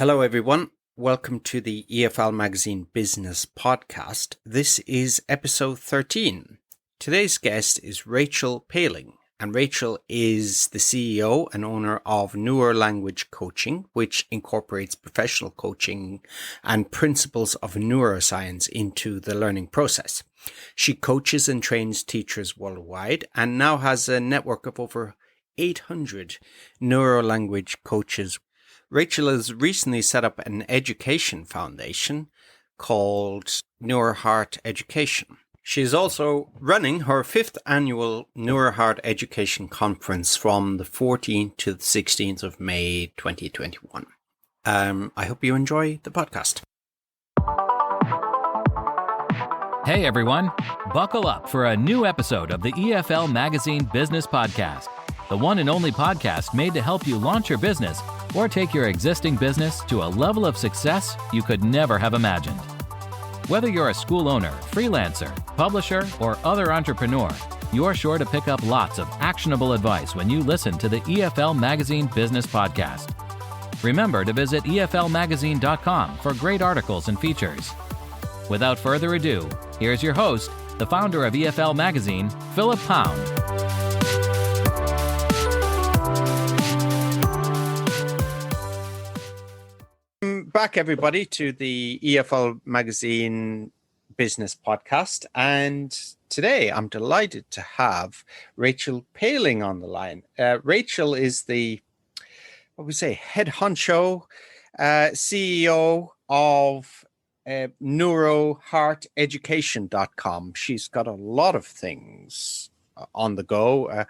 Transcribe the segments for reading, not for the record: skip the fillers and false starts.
Hello, everyone. Welcome to the EFL Magazine Business Podcast. This is episode 13. Today's guest is Rachel Paling, and Rachel is the CEO and owner of Neurolanguage Coaching, which incorporates professional coaching and principles of neuroscience into the learning process. She coaches and trains teachers worldwide and now has a network of over 800 neurolanguage coaches. Rachel has recently set up an education foundation called Neuroheart Education. She is also running her 5th annual Neuroheart Education Conference from the 14th to the 16th of May 2021. I hope you enjoy the podcast. Hey everyone, buckle up for a new episode of the EFL Magazine Business Podcast, the one and only podcast made to help you launch your business or take your existing business to a level of success you could never have imagined. Whether you're a school owner, freelancer, publisher, or other entrepreneur, you're sure to pick up lots of actionable advice when you listen to the EFL Magazine Business Podcast. Remember to visit eflmagazine.com for great articles and features. Without further ado, here's your host, the founder of EFL Magazine, Philip Foun. Back, everybody, to the EFL Magazine Business Podcast. And today I'm delighted to have Rachel Paling on the line. Rachel is the, head honcho, CEO of neurohearteducation.com. She's got a lot of things on the go.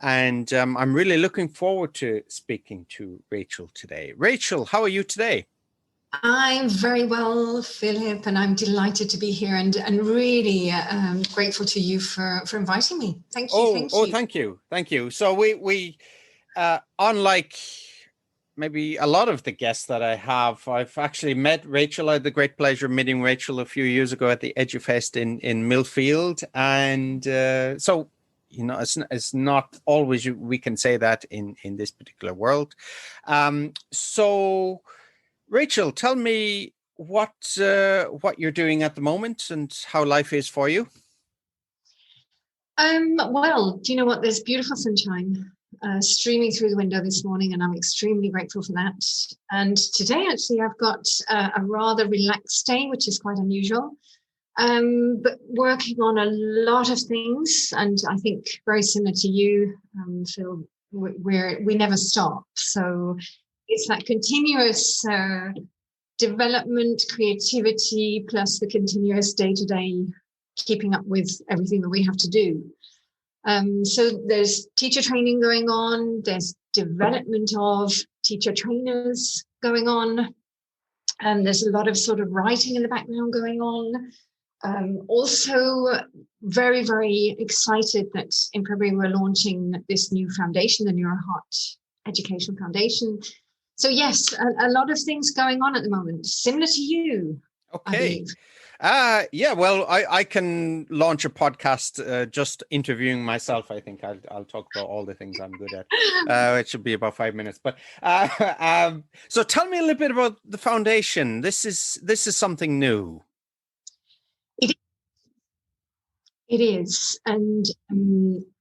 And I'm really looking forward to speaking to Rachel today. Rachel, how are you today? I'm very well, Philip, and I'm delighted to be here and really grateful to you for inviting me. Thank you. Thank you. So we unlike maybe a lot of the guests that I have, I've actually met Rachel. I had the great pleasure of meeting Rachel a few years ago at the EduFest in Millfield. And so, you know, it's not always we can say that in this particular world. So Rachel, tell me what you're doing at the moment and how life is for you. Well, do you know what? There's beautiful sunshine streaming through the window this morning, and I'm extremely grateful for that. And today, actually, I've got a rather relaxed day, which is quite unusual, but working on a lot of things. And I think very similar to you, Phil, we never stop. So it's that continuous development, creativity, plus the continuous day-to-day keeping up with everything that we have to do. So there's teacher training going on. There's development of teacher trainers going on. And there's a lot of sort of writing in the background going on. Also very, very excited that in February we're launching this new foundation, the Neuroheart Education Foundation. So yes, a lot of things going on at the moment, similar to you. Okay. Yeah, well, I can launch a podcast just interviewing myself. I think I'll talk about all the things I'm good at. It should be about 5 minutes. But so tell me a little bit about the foundation. This is something new. It is. And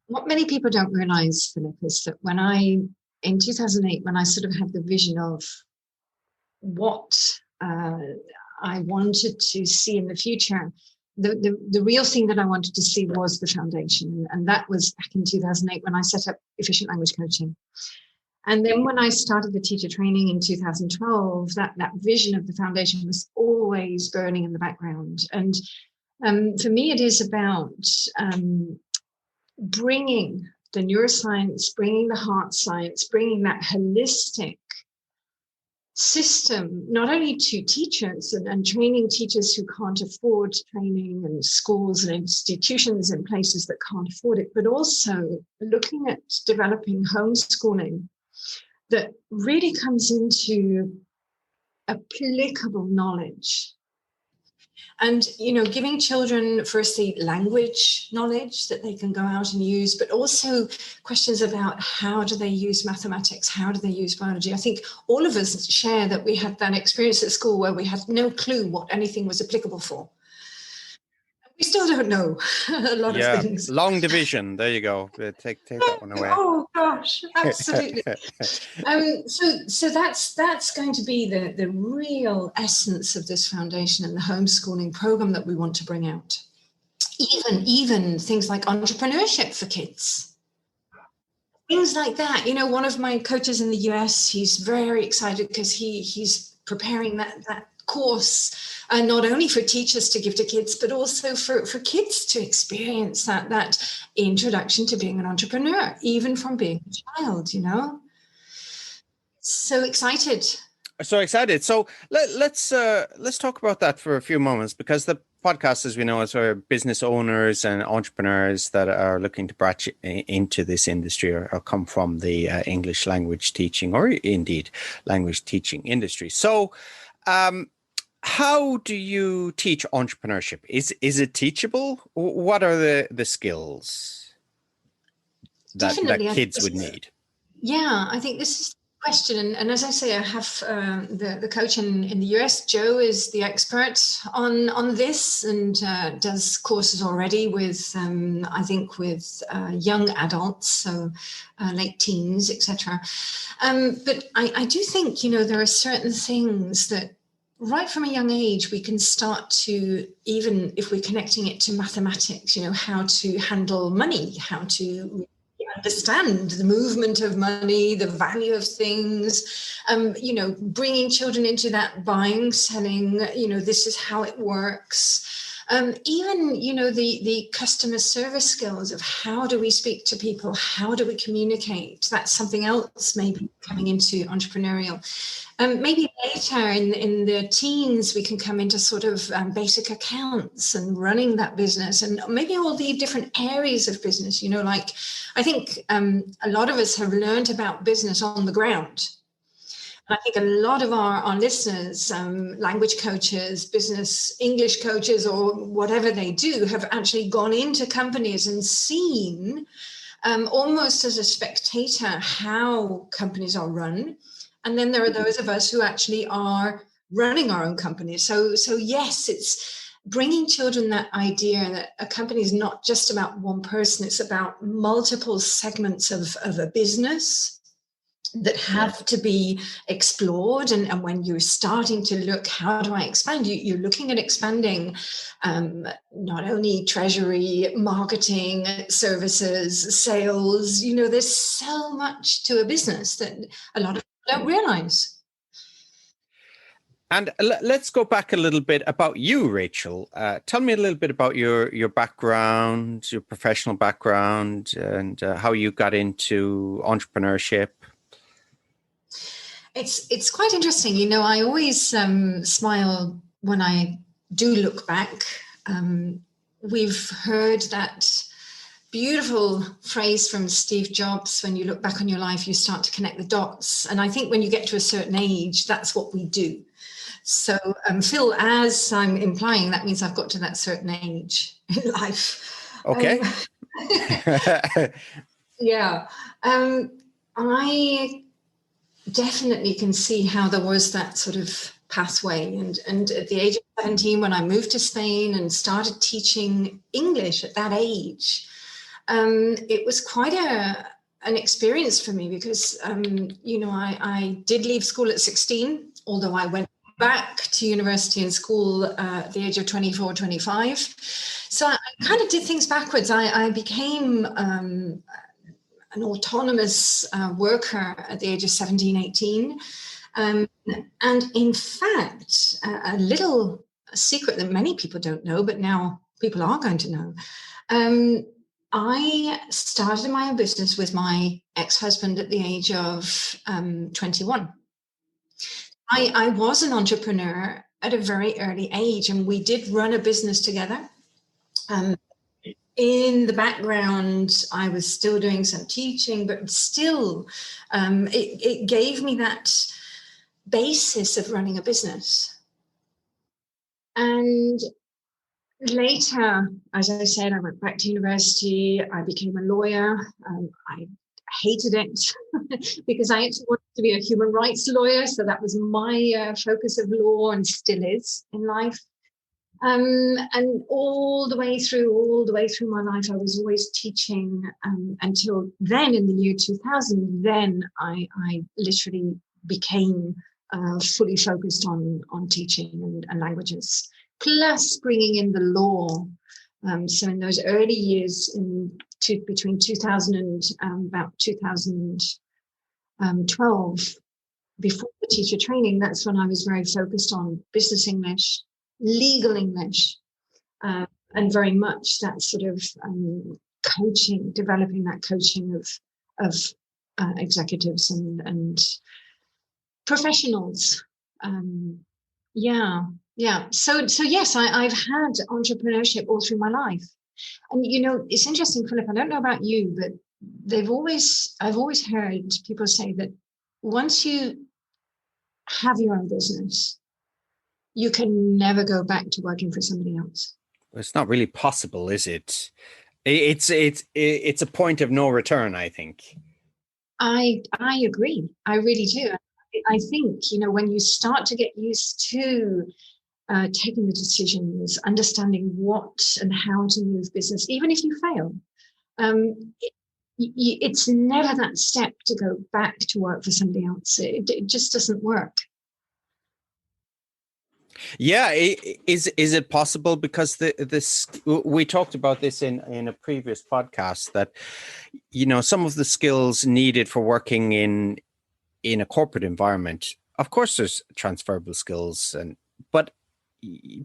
what many people don't realize, Philip, is that in 2008, when I sort of had the vision of what I wanted to see in the future, the real thing that I wanted to see was the foundation. And that was back in 2008 when I set up Efficient Language Coaching. And then when I started the teacher training in 2012, that vision of the foundation was always burning in the background. And for me, it is about bringing the neuroscience, bringing the heart science, bringing that holistic system, not only to teachers and training teachers who can't afford training, and schools and institutions in places that can't afford it, but also looking at developing homeschooling that really comes into applicable knowledge And, giving children, firstly, language knowledge that they can go out and use, but also questions about how do they use mathematics? How do they use biology? I think all of us share that we had that experience at school where we had no clue what anything was applicable for. We still don't know a lot of things. Long division. There you go. Take that one away. Oh gosh, absolutely. So that's going to be the real essence of this foundation and the homeschooling program that we want to bring out. Even things like entrepreneurship for kids. Things like that. One of my coaches in the US, he's very excited because he's preparing that course, not only for teachers to give to kids, but also for kids to experience that introduction to being an entrepreneur, even from being a child, So excited. So let's talk about that for a few moments, because the podcast, as we know, is for business owners and entrepreneurs that are looking to branch into this industry or come from the English language teaching or indeed language teaching industry. So how do you teach entrepreneurship? Is it teachable? What are the skills that kids would need? Yeah, I think this is the question. And as I say, I have the coach in the US. Joe is the expert on this and does courses already with, I think, with young adults, so late teens, etc. But I do think, there are certain things that right from a young age, we can start to, even if we're connecting it to mathematics, how to handle money, how to understand the movement of money, the value of things, bringing children into that buying, selling, this is how it works. Even, the customer service skills of how do we speak to people? How do we communicate? That's something else maybe coming into entrepreneurial. Maybe later in the teens, we can come into sort of basic accounts and running that business, and maybe all the different areas of business, like I think a lot of us have learned about business on the ground. And I think a lot of our listeners, language coaches, business English coaches, or whatever they do, have actually gone into companies and seen almost as a spectator how companies are run. And then there are those of us who actually are running our own companies. So yes, it's bringing children that idea that a company is not just about one person, it's about multiple segments of a business that have to be explored. And when you're starting to look, how do I expand? You're looking at expanding not only treasury, marketing, services, sales. There's so much to a business that a lot of people don't realize. And let's go back a little bit about you, Rachel. Tell me a little bit about your background, your professional background, and how you got into entrepreneurship. It's quite interesting. I always smile when I do look back. We've heard that beautiful phrase from Steve Jobs, when you look back on your life, you start to connect the dots. And I think when you get to a certain age, that's what we do. So Phil, as I'm implying, that means I've got to that certain age in life. Okay. Yeah. I definitely can see how there was that sort of pathway. And at the age of 17, when I moved to Spain and started teaching English at that age, it was quite an experience for me because, I did leave school at 16, although I went back to university and school at the age of 24, 25. So I kind of did things backwards. I became an autonomous worker at the age of 17, 18. And in fact, a little secret that many people don't know, but now people are going to know. I started my own business with my ex-husband at the age of 21. I was an entrepreneur at a very early age, and we did run a business together. In the background, I was still doing some teaching, but still, it gave me that basis of running a business. And later, as I said, I went back to university. I became a lawyer. I hated it because I actually wanted to be a human rights lawyer. So that was my focus of law, and still is in life. And all the way through my life, I was always teaching until then, in the year 2000. Then I literally became fully focused on teaching and languages, plus bringing in the law. So in those early years, between 2000 and about 2012, before the teacher training, that's when I was very focused on business English, legal English, and very much that sort of coaching, developing that coaching of executives and professionals. So yes, I've had entrepreneurship all through my life. And it's interesting, Philip, I don't know about you, but I've always heard people say that once you have your own business, you can never go back to working for somebody else. It's not really possible, is it? It's a point of no return, I think. I agree. I really do. I think, when you start to get used to taking the decisions, understanding what and how to move business, even if you fail, it's never that step to go back to work for somebody else. It just doesn't work. Yeah, is it possible? Because this we talked about this in a previous podcast, that some of the skills needed for working in a corporate environment, of course there's transferable skills, but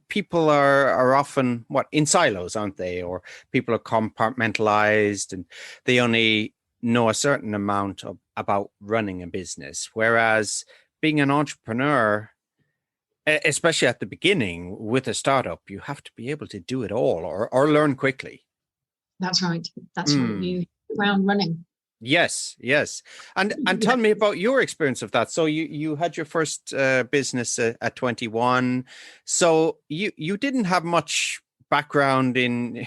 people are often in silos, aren't they? Or people are compartmentalized and they only know a certain amount about running a business, whereas being an entrepreneur, especially at the beginning with a startup, you have to be able to do it all or learn quickly. That's right. That's right. You hit the ground running. Yes. And tell me about your experience of that. So you had your first business at 21. So you didn't have much background in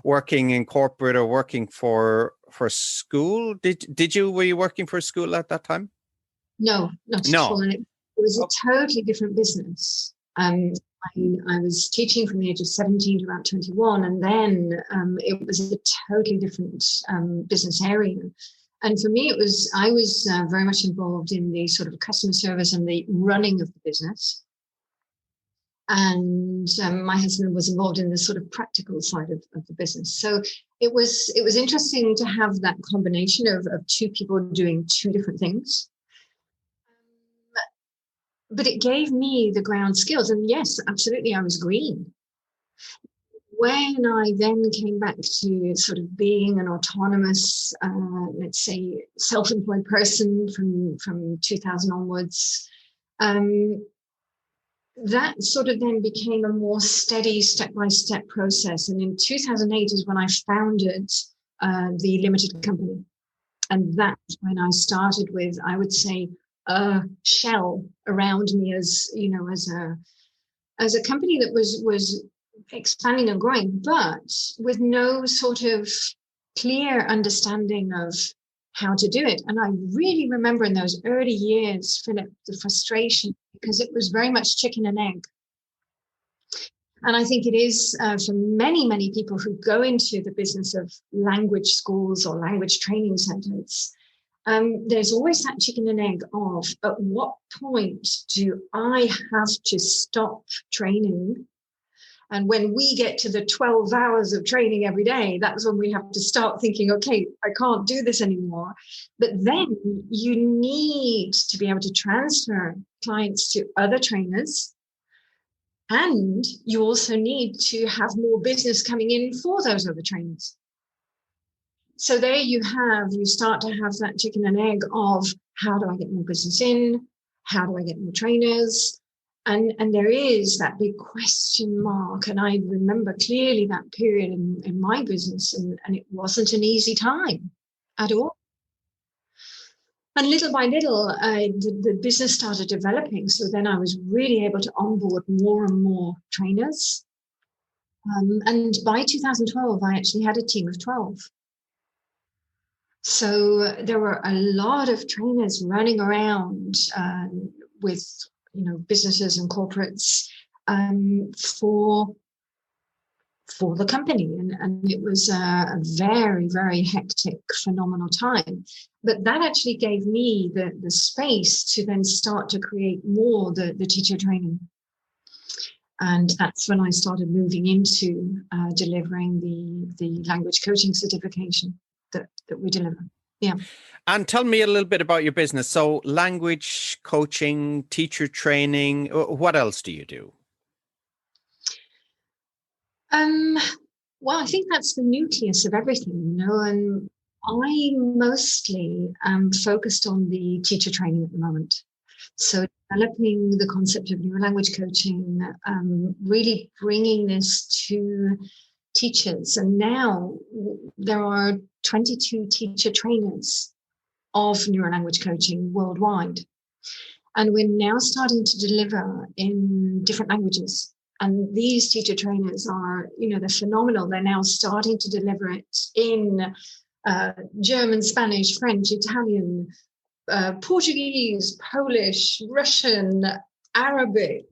working in corporate or working for school. Did you? Were you working for school at that time? No, not at all. And it was a totally different business. I was teaching from the age of 17 to about 21, and then it was a totally different business area. And for me, I was very much involved in the sort of customer service and the running of the business. And my husband was involved in the sort of practical side of the business. So it was interesting to have that combination of two people doing two different things. But it gave me the ground skills. And yes, absolutely, I was green. When I then came back to sort of being an autonomous, let's say, self-employed person from 2000 onwards, that sort of then became a more steady step-by-step process. And in 2008 is when I founded the limited company. And that's when I started with, I would say, a shell around me as a company that was expanding and growing, but with no sort of clear understanding of how to do it. And I really remember in those early years, Philip, the frustration, because it was very much chicken and egg. And I think it is for many, many people who go into the business of language schools or language training centers. There's always that chicken and egg of, at what point do I have to stop training? And when we get to the 12 hours of training every day, that's when we have to start thinking, okay, I can't do this anymore. But then you need to be able to transfer clients to other trainers. And you also need to have more business coming in for those other trainers. So there you start to have that chicken and egg of, how do I get more business in? How do I get more trainers? And there is that big question mark. And I remember clearly that period in my business, and it wasn't an easy time at all. And little by little, the business started developing. So then I was really able to onboard more and more trainers. And by 2012, I actually had a team of 12. So there were a lot of trainers running around with, businesses and corporates for the company. And it was a very, very hectic, phenomenal time. But that actually gave me the space to then start to create more the teacher training. And that's when I started moving into delivering the language coaching certification that we deliver. Yeah. And tell me a little bit about your business. So language coaching, teacher training, what else do you do? Well, I think that's the nucleus of everything, and I mostly am focused on the teacher training at the moment. So developing the concept of neurolanguage coaching, really bringing this to teachers. And now there are 22 teacher trainers of neurolanguage coaching worldwide. And we're now starting to deliver in different languages. And these teacher trainers are, they're phenomenal. They're now starting to deliver it in German, Spanish, French, Italian, Portuguese, Polish, Russian, Arabic,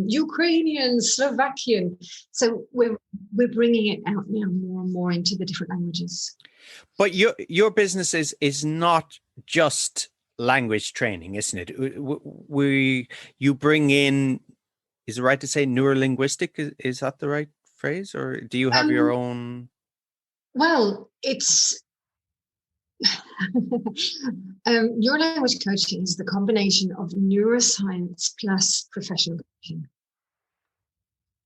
Ukrainian, Slovakian. So we're bringing it out now more and more into the different languages. But your business is not just language training, isn't it? You bring in, is it right to say neurolinguistic? Is that the right phrase? Or do you have your own? Well, it's neurolanguage coaching is the combination of neuroscience plus professional coaching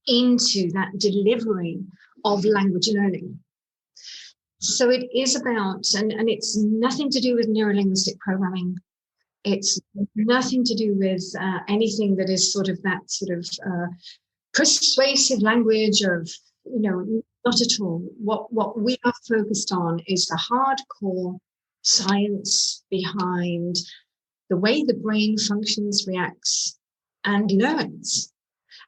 into that delivery of language learning. So it is about, and it's nothing to do with neurolinguistic programming. It's nothing to do with anything that is sort of persuasive language of, not at all. What we are focused on is the hardcore science behind the way the brain functions, reacts, and learns,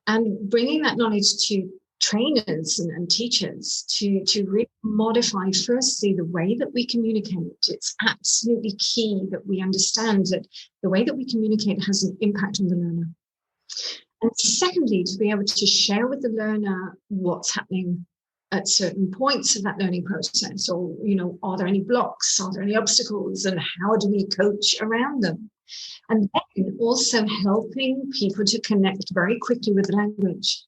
and bringing that knowledge to trainers and teachers to really modify firstly the way that we communicate. It's absolutely key that we understand that the way that we communicate has an impact on the learner. And secondly, to be able to share with the learner what's happening at certain points of that learning process, or, are there any blocks? Are there any obstacles? And how do we coach around them? And then also helping people to connect very quickly with the language.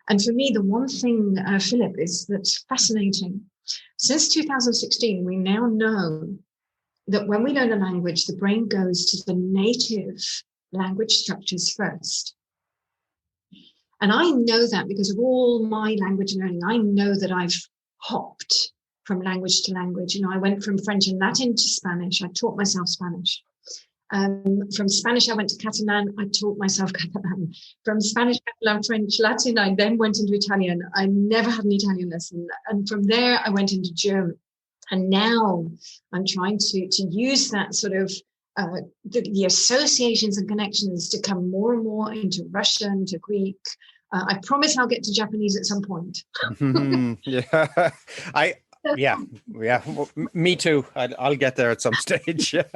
And for me, the one thing, Philip, is that's fascinating. Since 2016, we now know that when we learn a language, the brain goes to the native language structures first. And I know that because of all my language learning. I know that I've hopped from language to language. I went from French and Latin to Spanish. I taught myself Spanish. From Spanish, I went to Catalan. I taught myself Catalan. From Spanish, Catalan, French, Latin, I then went into Italian. I never had an Italian lesson. And from there, I went into German. And now I'm trying to use that sort of the associations and connections to come more and more into Russian, to Greek. I promise I'll get to Japanese at some point. Yeah. Well, me too. I'll get there at some stage. We'll do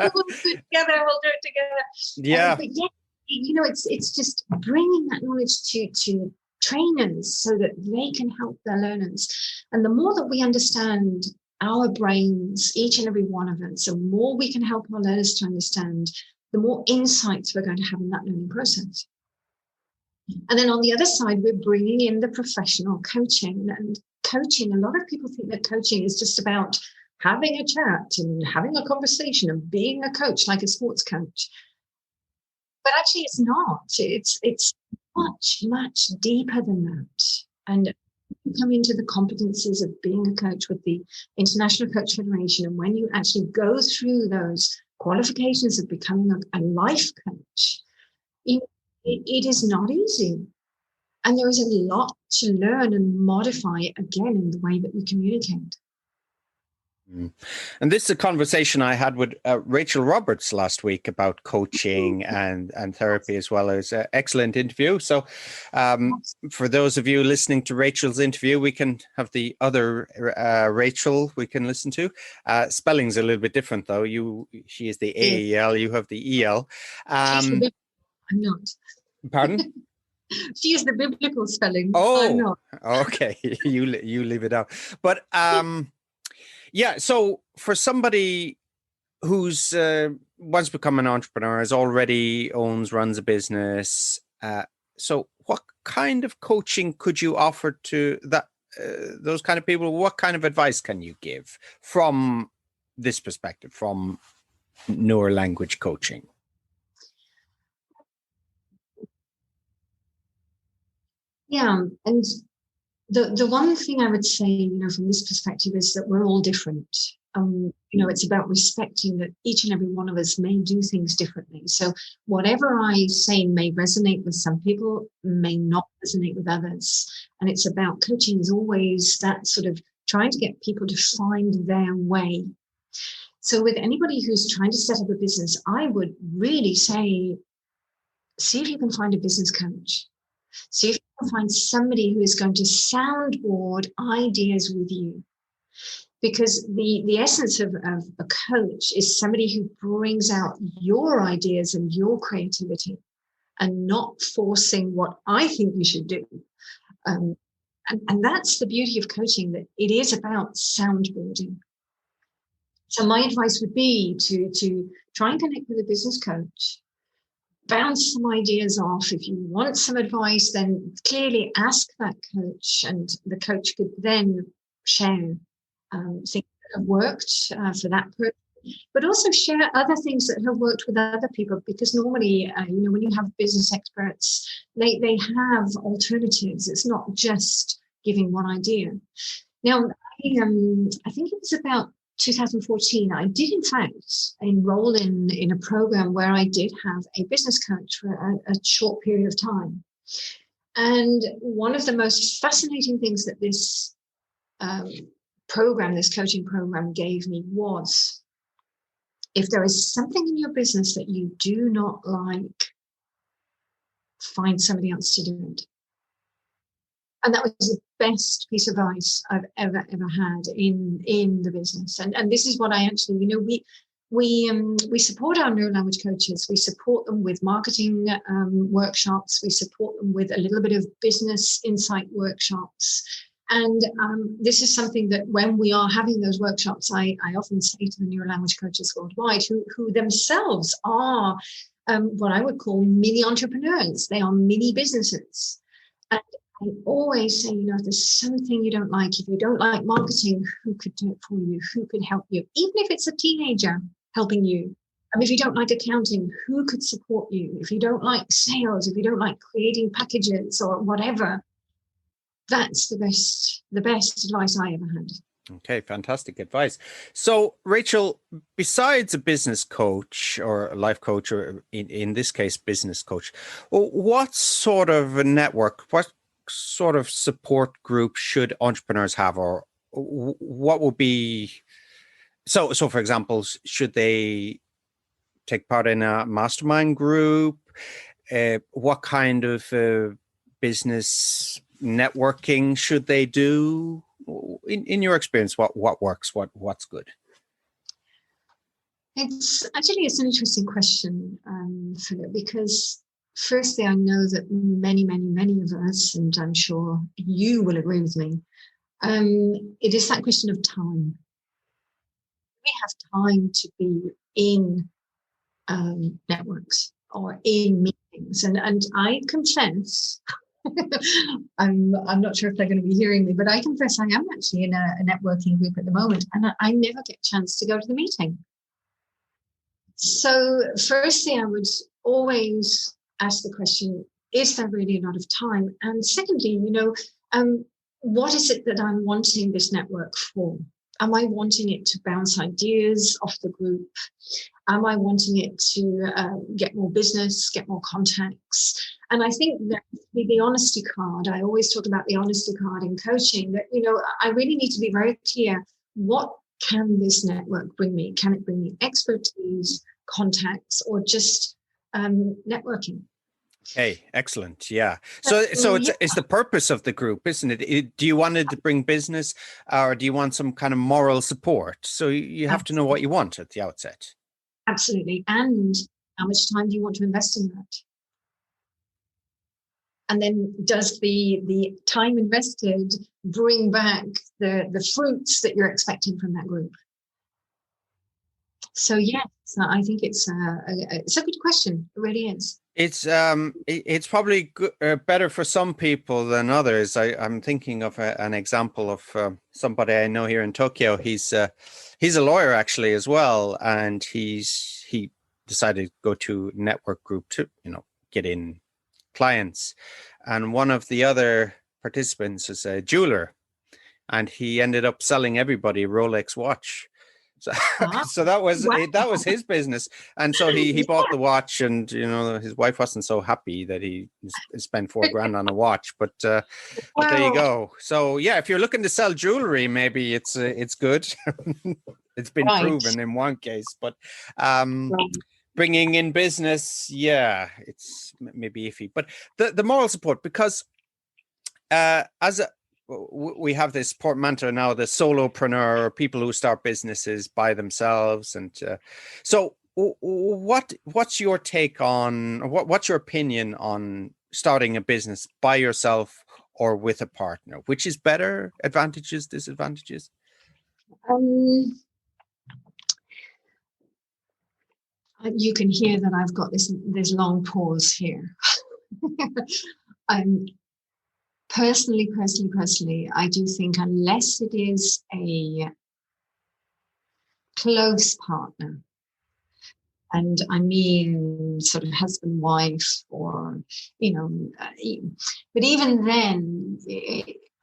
it together. Yeah. But yeah, it's just bringing that knowledge to trainers so that they can help their learners. And the more that we understand our brains, each and every one of us, the more we can help our learners to understand, the more insights we're going to have in that learning process. And then on the other side, we're bringing in the professional coaching. And coaching, a lot of people think that coaching is just about having a chat and having a conversation and being a coach, like a sports coach. But actually, it's not. It's much, much deeper than that. And you come into the competencies of being a coach with the International Coach Federation, and when you actually go through those qualifications of becoming a life coach, it is not easy. And there is a lot to learn and modify again in the way that we communicate. Mm. And this is a conversation I had with Rachel Roberts last week about coaching and therapy, as well as an excellent interview. So for those of you listening to Rachel's interview, we can have the other Rachel we can listen to. Spelling's a little bit different, though. She is the AEL, you have the EL. I'm not. Pardon? She is the biblical spelling. Oh, I'm not. Okay. You leave it out. But yeah, so for somebody who's wants to become an entrepreneur, runs a business, so what kind of coaching could you offer to those kind of people? What kind of advice can you give from this perspective, from Neurolanguage Coaching? Yeah, and the one thing I would say, from this perspective is that we're all different. It's about respecting that each and every one of us may do things differently. So whatever I say may resonate with some people, may not resonate with others. And it's about coaching is always that sort of trying to get people to find their way. So with anybody who's trying to set up a business, I would really say, see if you can find a business coach. See if you can find somebody who is going to soundboard ideas with you. Because the essence of a coach is somebody who brings out your ideas and your creativity and not forcing what I think you should do. And that's the beauty of coaching, that it is about soundboarding. So my advice would be to try and connect with a business coach, bounce some ideas off. If you want some advice, then clearly ask that coach, and the coach could then share things that have worked for that person, but also share other things that have worked with other people, because normally, when you have business experts, they have alternatives. It's not just giving one idea. Now, I think it was about 2014, I did in fact enroll in a program where I did have a business coach for a short period of time. And one of the most fascinating things that this this coaching program gave me was, if there is something in your business that you do not like, find somebody else to do it. And that was the best piece of advice I've ever had in the business. And this is what I actually, we support our neurolanguage coaches. We support them with marketing workshops. We support them with a little bit of business insight workshops. And this is something that when we are having those workshops, I often say to the neurolanguage coaches worldwide, who themselves are what I would call mini entrepreneurs. They are mini businesses. And I always say, if there's something you don't like, if you don't like marketing, who could do it for you? Who could help you? Even if it's a teenager helping you. If you don't like accounting, who could support you? If you don't like sales, if you don't like creating packages or whatever, that's the best advice I ever had. Okay, fantastic advice. So, Rachel, besides a business coach or a life coach, or in this case, business coach, what sort of a network, what sort of support group should entrepreneurs have, or what would be, so for example, should they take part in a mastermind group? What kind of business networking should they do? In your experience, what works, what's good? It's an interesting question, Philip, because firstly, I know that many of us, and I'm sure you will agree with me, it is that question of time. We have time to be in networks or in meetings, and I confess, I'm not sure if they're going to be hearing me, but I confess I am actually in a networking group at the moment, and I never get a chance to go to the meeting. So firstly, I would always ask the question, is there really a lot of time? And secondly, what is it that I'm wanting this network for? Am I wanting it to bounce ideas off the group? Am I wanting it to get more business, get more contacts? And I think that the honesty card, I always talk about the honesty card in coaching, that, I really need to be very clear, what can this network bring me? Can it bring me expertise, contacts, or just networking? Hey, excellent. Yeah. So it's the purpose of the group, isn't it? Do you want it to bring business, or do you want some kind of moral support? So you have to know what you want at the outset. Absolutely. And how much time do you want to invest in that? And then does the time invested bring back the fruits that you're expecting from that group? So yes, I think it's a good question. It really is. It's probably better for some people than others. I'm thinking of an example of somebody I know here in Tokyo. He's a lawyer actually as well, and he decided to go to network group to get in clients, and one of the other participants is a jeweler, and he ended up selling everybody a Rolex watch. So, so that was his business, and so he bought the watch, and his wife wasn't so happy that he spent $4,000 on a watch, but there you go. So yeah, if you're looking to sell jewelry, maybe it's good. It's been proven in one case, but bringing in business, yeah, it's maybe iffy. But the moral support, because we have this portmanteau now, the solopreneur, or people who start businesses by themselves. And so what's your take on, what's your opinion on starting a business by yourself or with a partner? Which is better? Advantages, disadvantages? You can hear that I've got this long pause here. Personally, I do think unless it is a close partner, and I mean sort of husband, wife, or, but even then,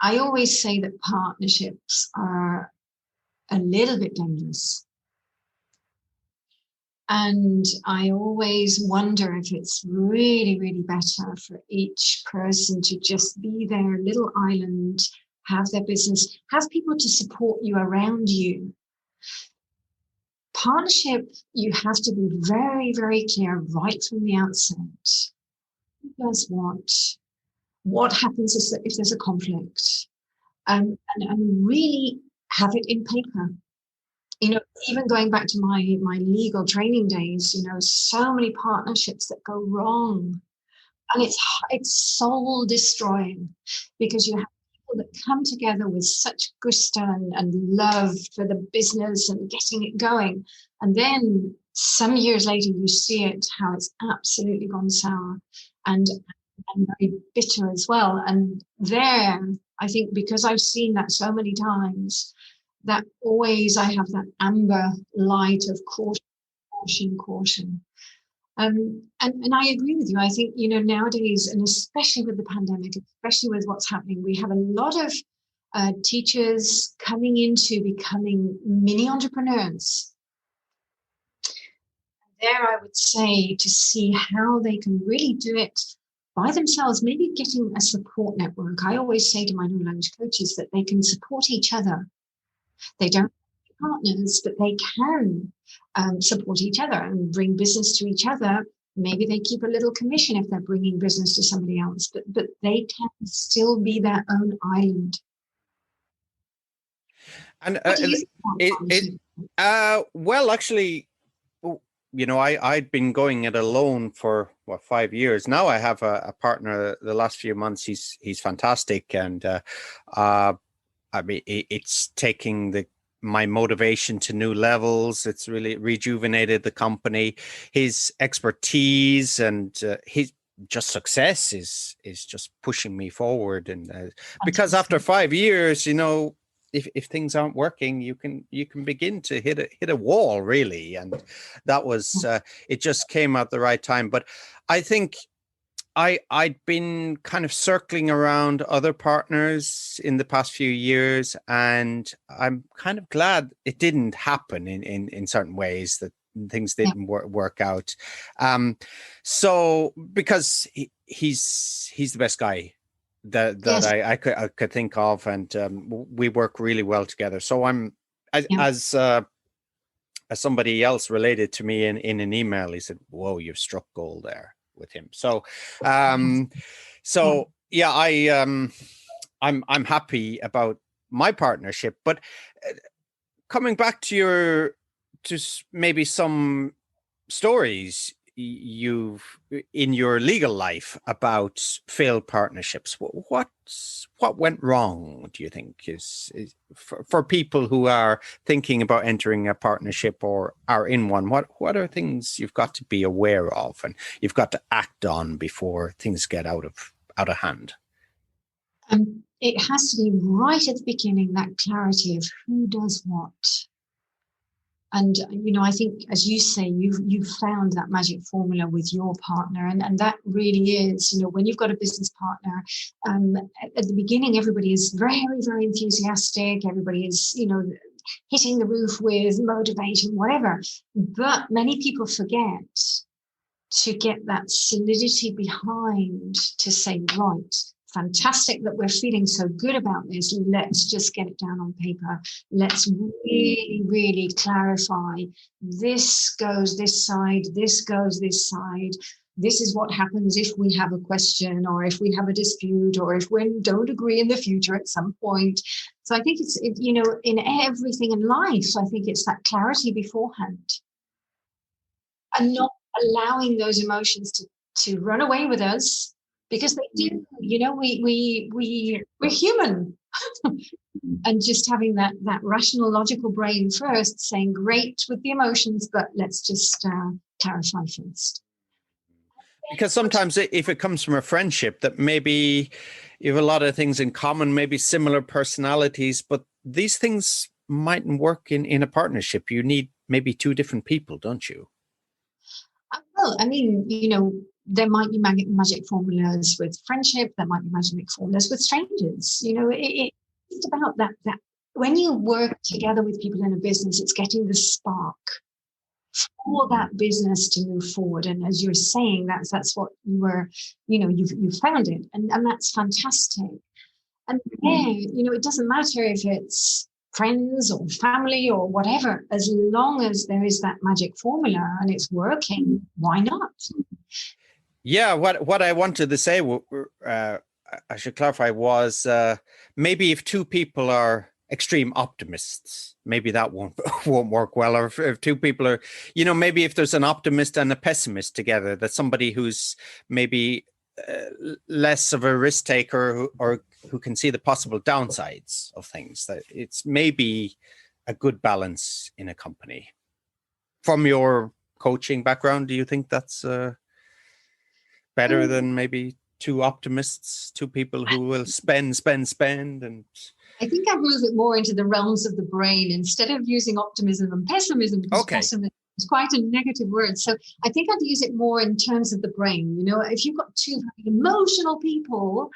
I always say that partnerships are a little bit dangerous. And I always wonder if it's really, really better for each person to just be their little island, have their business, have people to support you around you. Partnership, you have to be very, very clear right from the outset. Who does what happens if there's a conflict, and really have it in paper. Even going back to my legal training days, so many partnerships that go wrong, and it's soul destroying, because you have people that come together with such gusto and love for the business and getting it going, and then some years later you see it how it's absolutely gone sour and very bitter as well. And there, I think, because I've seen that so many times, that always I have that amber light of caution. And I agree with you. I think, nowadays, and especially with the pandemic, especially with what's happening, we have a lot of teachers coming into becoming mini entrepreneurs. There, I would say, to see how they can really do it by themselves, maybe getting a support network. I always say to my neurolanguage coaches that they can support each other. They don't have partners, but they can support each other and bring business to each other. Maybe they keep a little commission if they're bringing business to somebody else, but they can still be their own island. And well, actually, I'd been going it alone for 5 years. Now I have a partner. The last few months, he's fantastic, and I mean, it's taking my motivation to new levels. It's really rejuvenated the company. His expertise and his just success is just pushing me forward. And because after 5 years, if things aren't working, you can begin to hit a wall, really. And that was it. Just came at the right time. But I think I'd been kind of circling around other partners in the past few years, and I'm kind of glad it didn't happen in certain ways, that things didn't work out. So because he's the best guy that I could think of, and we work really well together. So As somebody else related to me in an email, he said, "Whoa, you've struck gold there with him." So, yeah, I'm happy about my partnership. But coming back to maybe some stories you've in your legal life about failed partnerships. What went wrong, do you think, is for people who are thinking about entering a partnership or are in one? What are things you've got to be aware of and you've got to act on before things get out of hand? It has to be right at the beginning, that clarity of who does what. And, I think, as you say, you've found that magic formula with your partner. And that really is, when you've got a business partner, at the beginning, everybody is very, very enthusiastic. Everybody is, hitting the roof with motivation, whatever. But many people forget to get that solidity behind to say, right, fantastic that we're feeling so good about this. Let's just get it down on paper. Let's really, really clarify. This goes this side. This goes this side. This is what happens if we have a question or if we have a dispute or if we don't agree in the future at some point. So I think it's in everything in life, I think it's that clarity beforehand and not allowing those emotions to run away with us. Because they do, we're human. And just having that rational, logical brain first, saying great with the emotions, but let's just clarify first. Because sometimes if it comes from a friendship, that maybe you have a lot of things in common, maybe similar personalities, but these things mightn't work in a partnership. You need maybe two different people, don't you? Well, I mean, there might be magic formulas with friendship. There might be magic formulas with strangers. It's about that when you work together with people in a business, it's getting the spark for that business to move forward. And as you're saying, that's what you were, you found it. And that's fantastic. And then, it doesn't matter if it's friends or family or whatever, as long as there is that magic formula and it's working, why not? Yeah, what I wanted to say, I should clarify, was maybe if two people are extreme optimists, maybe that won't work well. Or if two people are, maybe if there's an optimist and a pessimist together, that somebody who's maybe less of a risk taker or who can see the possible downsides of things, that it's maybe a good balance in a company. From your coaching background, do you think that's better than maybe two optimists, two people who will spend and I think I'd move it more into the realms of the brain instead of using optimism and pessimism. Okay. Pessimism is quite a negative word. So I think I'd use it more in terms of the brain. If you've got two very emotional people,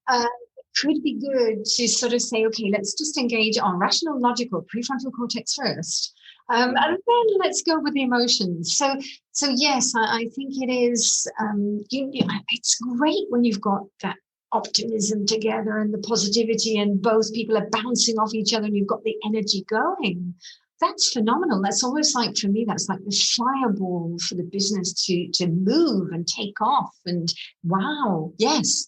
it could be good to sort of say, okay, let's just engage on rational, logical, prefrontal cortex first. And then let's go with the emotions. So yes, I think it is. It's great when you've got that optimism together and the positivity, and both people are bouncing off each other, and you've got the energy going. That's phenomenal. That's almost like, for me, that's like the fireball for the business to move and take off. And wow, yes.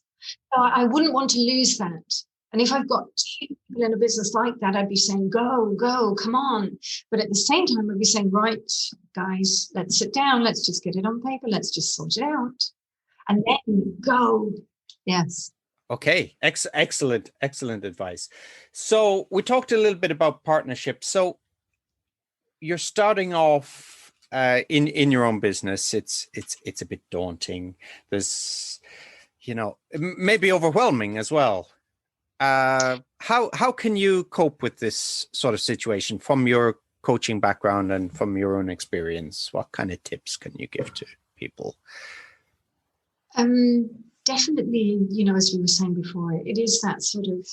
So I wouldn't want to lose that. And if I've got two people in a business like that, I'd be saying, go, come on. But at the same time, I'd be saying, right, guys, let's sit down. Let's just get it on paper. Let's just sort it out. And then go. Yes. Okay. Excellent advice. So we talked a little bit about partnerships. So you're starting off in your own business. It's a bit daunting. There's, maybe overwhelming as well. How can you cope with this sort of situation from your coaching background and from your own experience? What kind of tips can you give to people? Definitely, as we were saying before, it is that sort of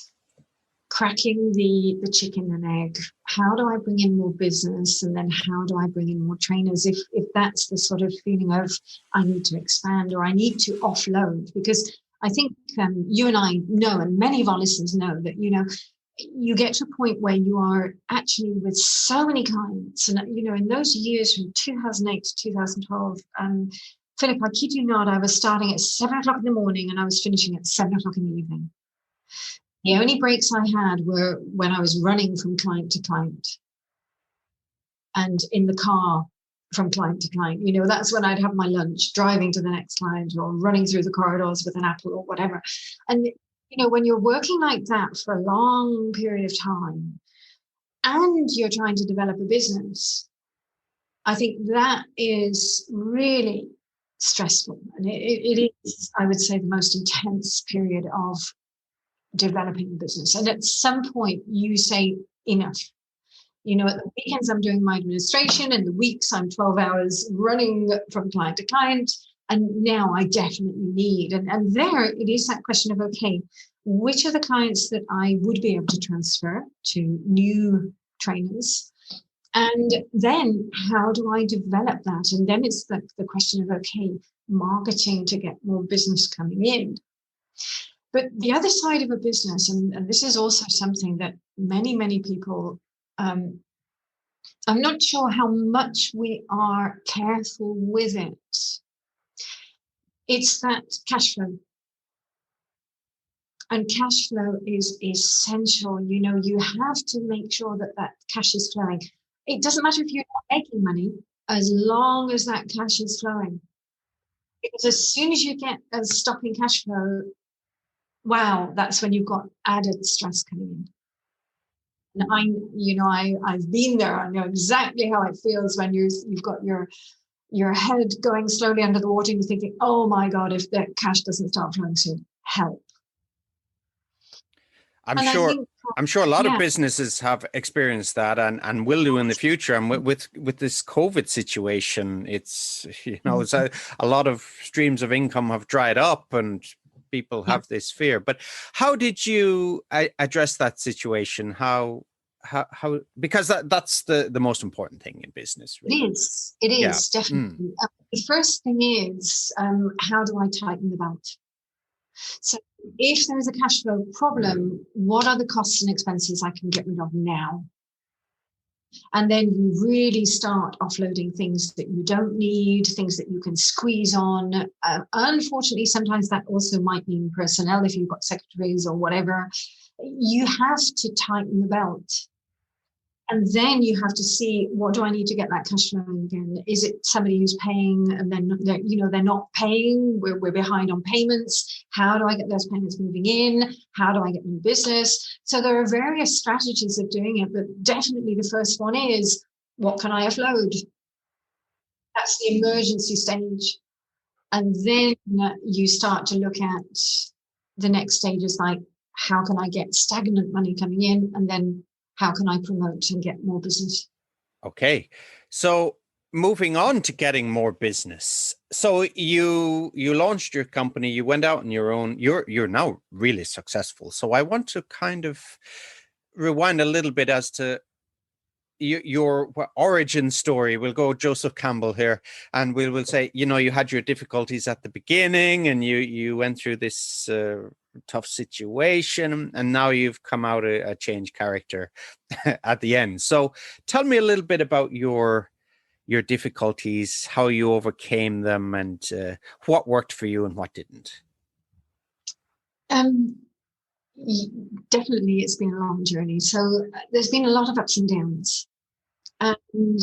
cracking the chicken and egg. How do I bring in more business? And then how do I bring in more trainers? If that's the sort of feeling of I need to expand or I need to offload, because I think you and I know, and many of our listeners know, that, you get to a point where you are actually with so many clients. And, in those years from 2008 to 2012, Philip, I kid you not, I was starting at 7 o'clock in the morning and I was finishing at 7 o'clock in the evening. The only breaks I had were when I was running from client to client and in the car from client to client. That's when I'd have my lunch, driving to the next client or running through the corridors with an apple or whatever. And when you're working like that for a long period of time and you're trying to develop a business, I think that is really stressful. And it is, I would say, the most intense period of developing a business. And at some point you say, enough. At the weekends I'm doing my administration, and the weeks I'm 12 hours running from client to client. And now I definitely need, and there it is that question of, okay, which are the clients that I would be able to transfer to new trainers? And then how do I develop that? And then it's the question of, okay, marketing to get more business coming in. But the other side of a business, and this is also something that many, many people, I'm not sure how much we are careful with it. It's that cash flow. And cash flow is essential. You have to make sure that cash is flowing. It doesn't matter if you're not making money, as long as that cash is flowing. Because as soon as you get a stop in cash flow, wow, that's when you've got added stress coming in. And I've been there. I know exactly how it feels when you've got your head going slowly under the water and you're thinking, oh my God, if that cash doesn't start flowing soon, help. I'm sure a lot of businesses have experienced that and will do in the future. And with this COVID situation, it's a lot of streams of income have dried up and people have this fear. But how did you address that situation? How because that's the most important thing in business, really. It is definitely. The first thing is, how do I tighten the belt? So if there is a cash flow problem, what are the costs and expenses I can get rid of now? And then you really start offloading things that you don't need, things that you can squeeze on. Unfortunately, sometimes that also might mean personnel if you've got secretaries or whatever. You have to tighten the belt. And then you have to see, what do I need to get that cash flowing again? Is it somebody who's paying and then they're not paying? We're behind on payments. How do I get those payments moving in? How do I get new business? So there are various strategies of doing it, but definitely the first one is, what can I offload? That's the emergency stage. And then you start to look at the next stages, like, how can I get stagnant money coming in? And then how can I promote and get more business? Okay. So moving on to getting more business. So you launched your company, you went out on your own, you're now really successful. So I want to kind of rewind a little bit as to your origin story. We'll go Joseph Campbell here, and we'll say, you had your difficulties at the beginning and you went through this tough situation, and now you've come out a changed character at the end. So tell me a little bit about your difficulties, how you overcame them, and what worked for you and what didn't. Definitely, it's been a long journey. So there's been a lot of ups and downs. And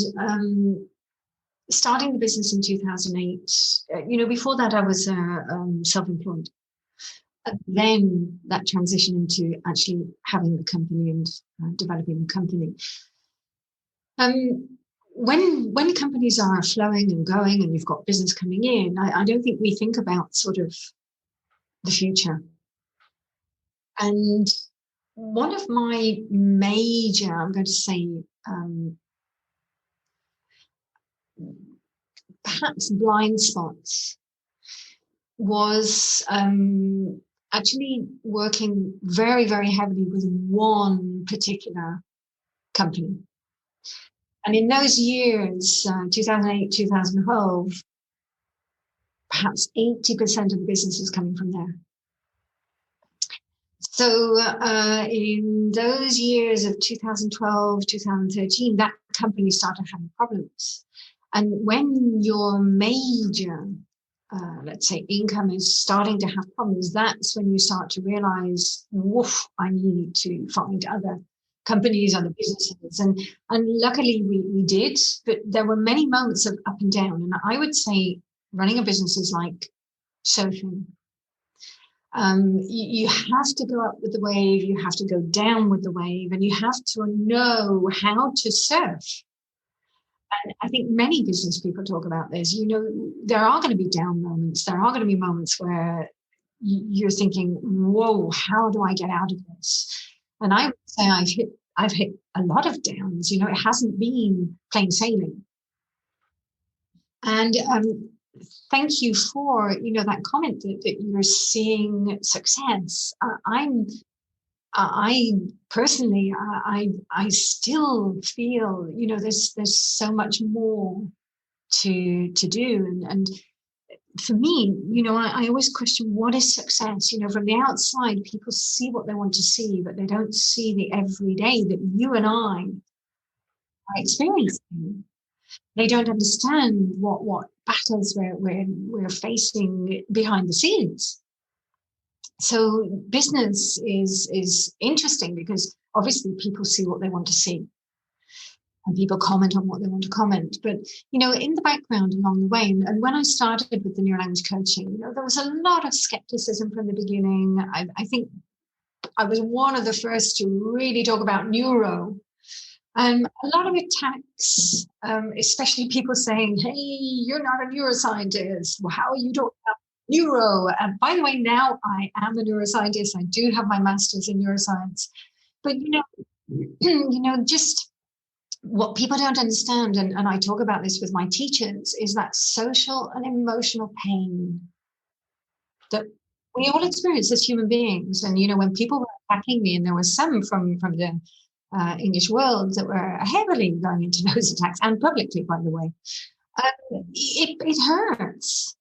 starting the business in 2008, before that I was self-employed. Then that transition into actually having the company and developing the company. When companies are flowing and going and you've got business coming in, I don't think we think about sort of the future. And one of my major, I'm going to say, perhaps blind spots was actually working very, very heavily with one particular company. And in those years, 2008, 2012, perhaps 80% of the business was coming from there. So in those years of 2012, 2013, that company started having problems. And when your major, let's say, income is starting to have problems, that's when you start to realize, woof, I need to find other companies, other businesses. And luckily we did, but there were many moments of up and down. And I would say running a business is like surfing. You have to go up with the wave, you have to go down with the wave, and you have to know how to surf. And I think many business people talk about this. There are going to be down moments. There are going to be moments where you're thinking, whoa, how do I get out of this? And I would say I've hit a lot of downs. It hasn't been plain sailing. And thank you for that comment that you're seeing success. I personally I still feel there's so much more to do, and for me I always question, what is success? From the outside, people see what they want to see, but they don't see the everyday that you and I are experiencing. They don't understand what battles we're facing behind the scenes. So business is interesting because obviously people see what they want to see, and people comment on what they want to comment. But in the background along the way, and when I started with the Neurolanguage Coaching, there was a lot of skepticism from the beginning. I think I was one of the first to really talk about neuro. A lot of attacks, especially people saying, hey, you're not a neuroscientist. Well, how are you talking about neuro? And by the way, now I am a neuroscientist. I do have my master's in neuroscience. But, just what people don't understand, and I talk about this with my teachers, is that social and emotional pain that we all experience as human beings. And, when people were attacking me, and there were some from the English world that were heavily going into those attacks, and publicly, by the way, it hurts.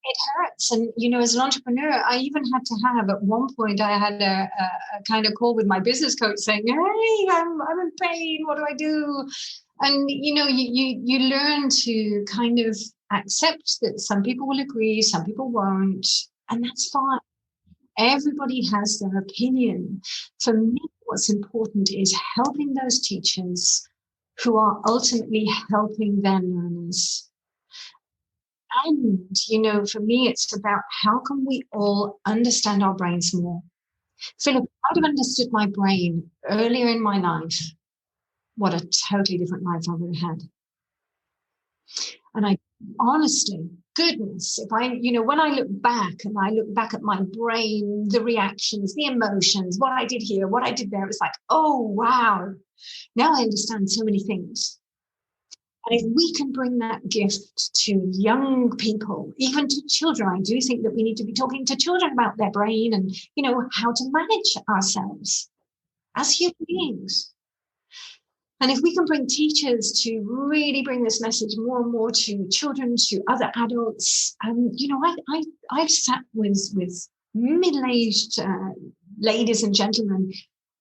It hurts. And, as an entrepreneur, I even had to have, at one point, I had a kind of call with my business coach saying, hey, I'm in pain. What do I do? And, you learn to kind of accept that some people will agree, some people won't, and that's fine. Everybody has their opinion. For me, what's important is helping those teachers who are ultimately helping their learners. And, for me, it's about how can we all understand our brains more. Philip, if I'd have understood my brain earlier in my life, what a totally different life I would have had. And I honestly, goodness, if when I look back and I look back at my brain, the reactions, the emotions, what I did here, what I did there, it's like, oh, wow. Now I understand so many things. And if we can bring that gift to young people, even to children, I do think that we need to be talking to children about their brain and, how to manage ourselves as human beings. And if we can bring teachers to really bring this message more and more to children, to other adults, I've sat with middle-aged ladies and gentlemen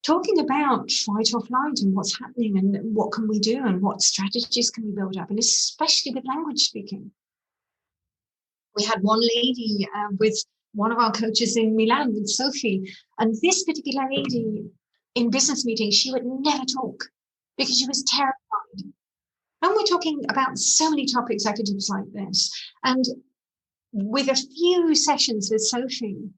talking about fight or flight and what's happening and what can we do and what strategies can we build up, and especially with language speaking. We had one lady with one of our coaches in Milan with Sophie, and this particular lady in business meetings, she would never talk because she was terrified. And we're talking about so many topics, academics like this. And with a few sessions with Sophie,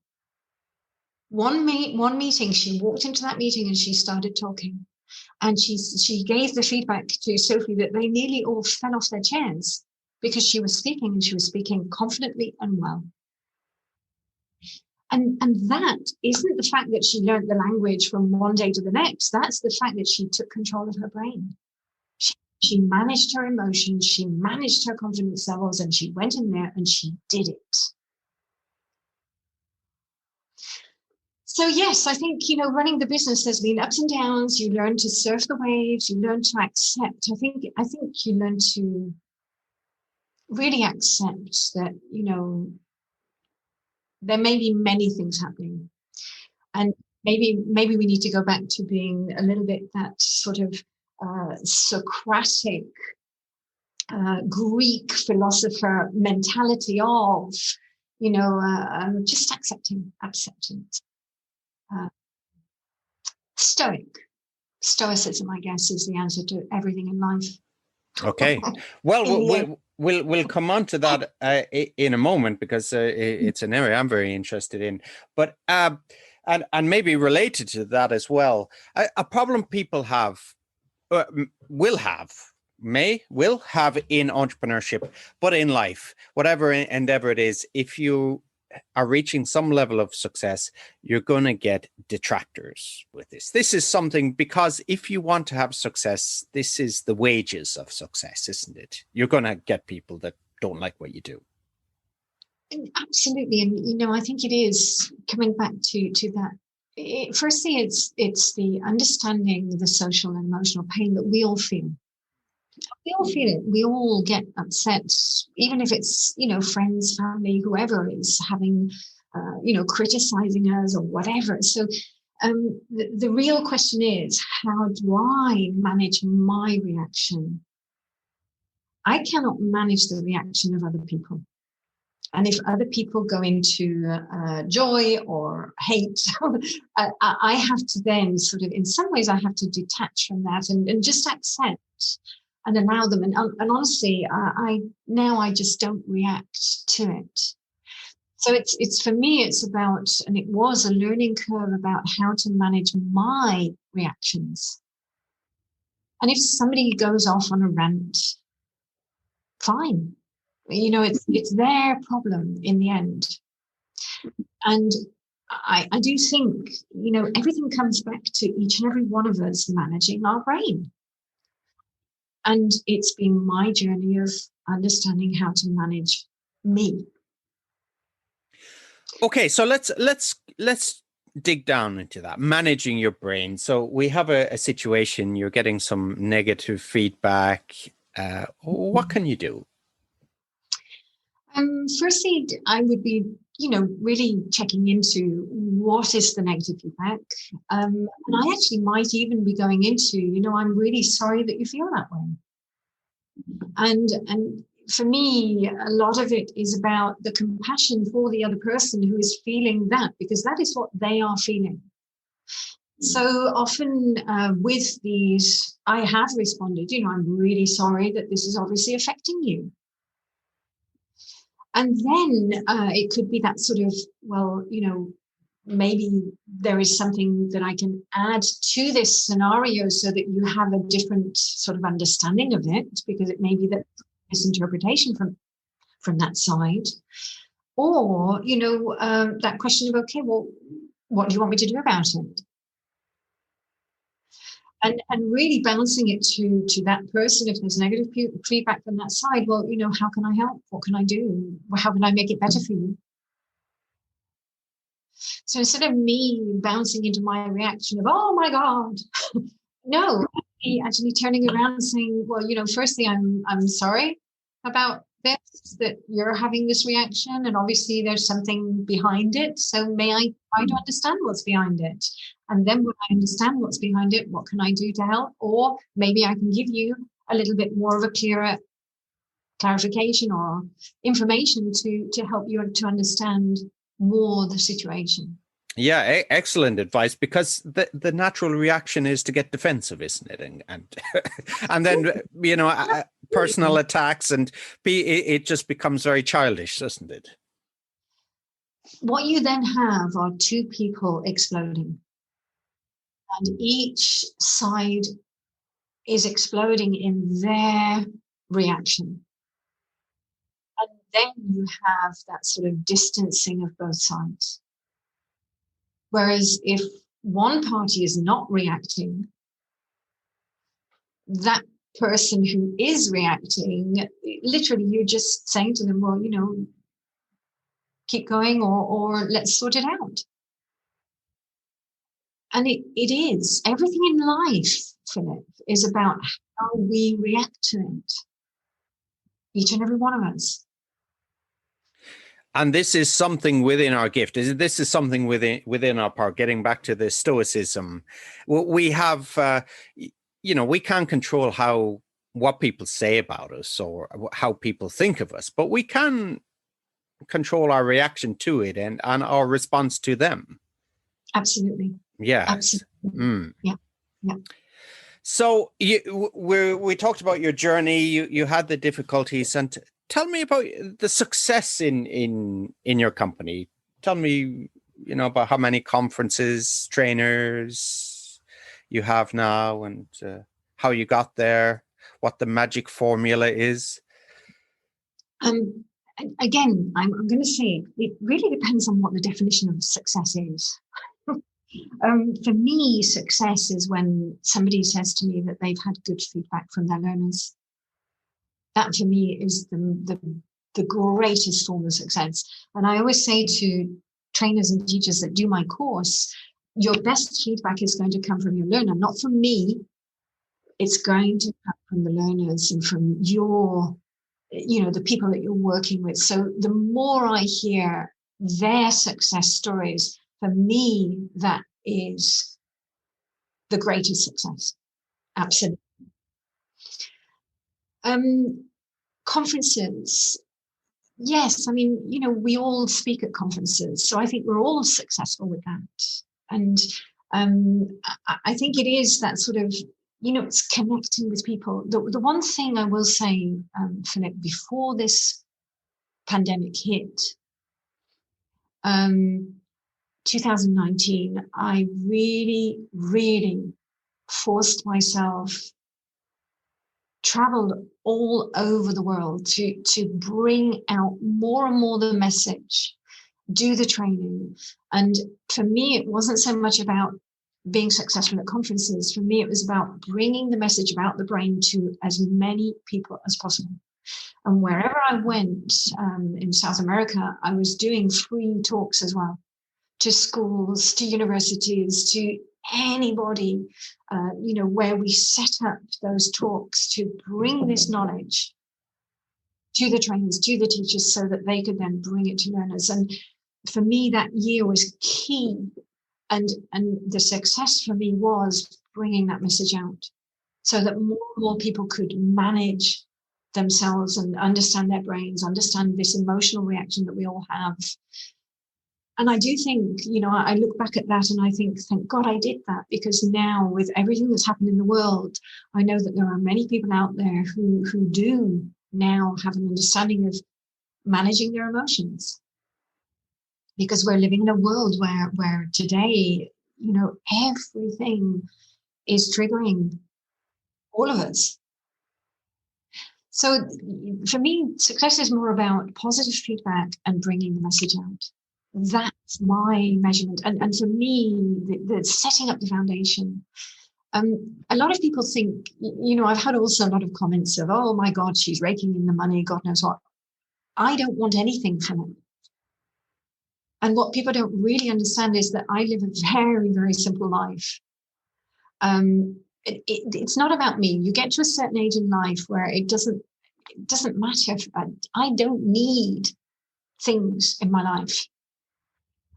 one meeting, she walked into that meeting and she started talking. And she gave the feedback to Sophie that they nearly all fell off their chairs because she was speaking, and she was speaking confidently and well. And that isn't the fact that she learned the language from one day to the next. That's the fact that she took control of her brain. She managed her emotions, she managed her confidence levels, and she went in there and she did it. So yes, I think, running the business, there's been ups and downs. You learn to surf the waves, you learn to accept. I think you learn to really accept that, there may be many things happening. And maybe we need to go back to being a little bit that sort of Socratic Greek philosopher mentality of, just acceptance. Stoicism, I guess, is the answer to everything in life. Okay. Well, we'll come on to that in a moment, because it's an area I'm very interested in. But and maybe related to that as well, a problem people will have in entrepreneurship, but in life, whatever endeavor it is, if you are reaching some level of success, you're going to get detractors with this. This is something, because if you want to have success, this is the wages of success, isn't it? You're going to get people that don't like what you do. Absolutely. And, I think it is coming back to that. Firstly, it's the understanding the social and emotional pain that we all feel. We all feel it. We all get upset, even if it's, friends, family, whoever is having, criticizing us or whatever. So the real question is, how do I manage my reaction? I cannot manage the reaction of other people. And if other people go into joy or hate, I have to then sort of, in some ways, I have to detach from that and just accept and allow them. And honestly, I just don't react to it. So it's for me, it's about, and it was a learning curve about how to manage my reactions. And if somebody goes off on a rant, fine. It's their problem in the end. And I do think, everything comes back to each and every one of us managing our brain. And it's been my journey of understanding how to manage me. Okay, so let's dig down into that, managing your brain. So we have a situation, you're getting some negative feedback. What can you do? Firstly, I would be, really checking into what is the negative feedback. And I actually might even be going into, I'm really sorry that you feel that way. And for me, a lot of it is about the compassion for the other person who is feeling that, because that is what they are feeling. So often with these, I have responded, I'm really sorry that this is obviously affecting you. And then it could be that sort of, well, maybe there is something that I can add to this scenario so that you have a different sort of understanding of it, because it may be that misinterpretation from that side. Or, that question of, okay, well, what do you want me to do about it? And really balancing it to that person. If there's negative feedback from that side, well, how can I help? What can I do? How can I make it better for you? So instead of me bouncing into my reaction of, oh my God, no, actually turning around and saying, well, firstly, I'm sorry about this, that you're having this reaction, and obviously there's something behind it. So may I try to understand what's behind it? And then when I understand what's behind it, what can I do to help? Or maybe I can give you a little bit more of a clearer clarification or information to help you to understand more the situation. Yeah, excellent advice, because the natural reaction is to get defensive, isn't it? And then, personal attacks, and it just becomes very childish, doesn't it? What you then have are two people exploding, and each side is exploding in their reaction. And then you have that sort of distancing of both sides. Whereas if one party is not reacting, that person who is reacting, literally you're just saying to them, well, keep going, or let's sort it out. And it is. Everything in life, Philip, is about how we react to it. Each and every one of us. And this is something within our gift. This is something within our part. Getting back to the stoicism, we have, we can't control what people say about us or how people think of us, but we can control our reaction to it and our response to them. Absolutely. Yes. Absolutely. Mm. Yeah. Yeah. So we talked about your journey. You had the difficulties, and tell me about the success in your company. Tell me, about how many conferences, trainers you have now, and how you got there, what the magic formula is. Again, I'm going to say it really depends on what the definition of success is. For me, success is when somebody says to me that they've had good feedback from their learners. That for me is the greatest form of success. And I always say to trainers and teachers that do my course, your best feedback is going to come from your learner, not from me. It's going to come from the learners and from the people that you're working with. So the more I hear their success stories, for me, that is the greatest success. Absolutely. Conferences. Yes, I mean, we all speak at conferences. So I think we're all successful with that. And I think it is that sort of, it's connecting with people. The one thing I will say, Philip, before this pandemic hit, 2019, I really, really forced myself, traveled all over the world to bring out more and more the message, do the training. And for me, it wasn't so much about being successful at conferences. For me, it was about bringing the message about the brain to as many people as possible. And wherever I went in South America, I was doing free talks as well, to schools, to universities, to anybody, where we set up those talks to bring this knowledge to the trainers, to the teachers, so that they could then bring it to learners. And for me, that year was key. And the success for me was bringing that message out so that more and more people could manage themselves and understand their brains, understand this emotional reaction that we all have. And I do think, I look back at that and I think, thank God I did that, because now with everything that's happened in the world, I know that there are many people out there who do now have an understanding of managing their emotions. Because we're living in a world where today, everything is triggering all of us. So for me, success is more about positive feedback and bringing the message out. That's my measurement. And for me, the setting up the foundation. A lot of people think, I've had also a lot of comments of, oh my God, she's raking in the money, God knows what. I don't want anything from it. And what people don't really understand is that I live a very, very simple life. It's not about me. You get to a certain age in life where it doesn't matter. I don't need things in my life.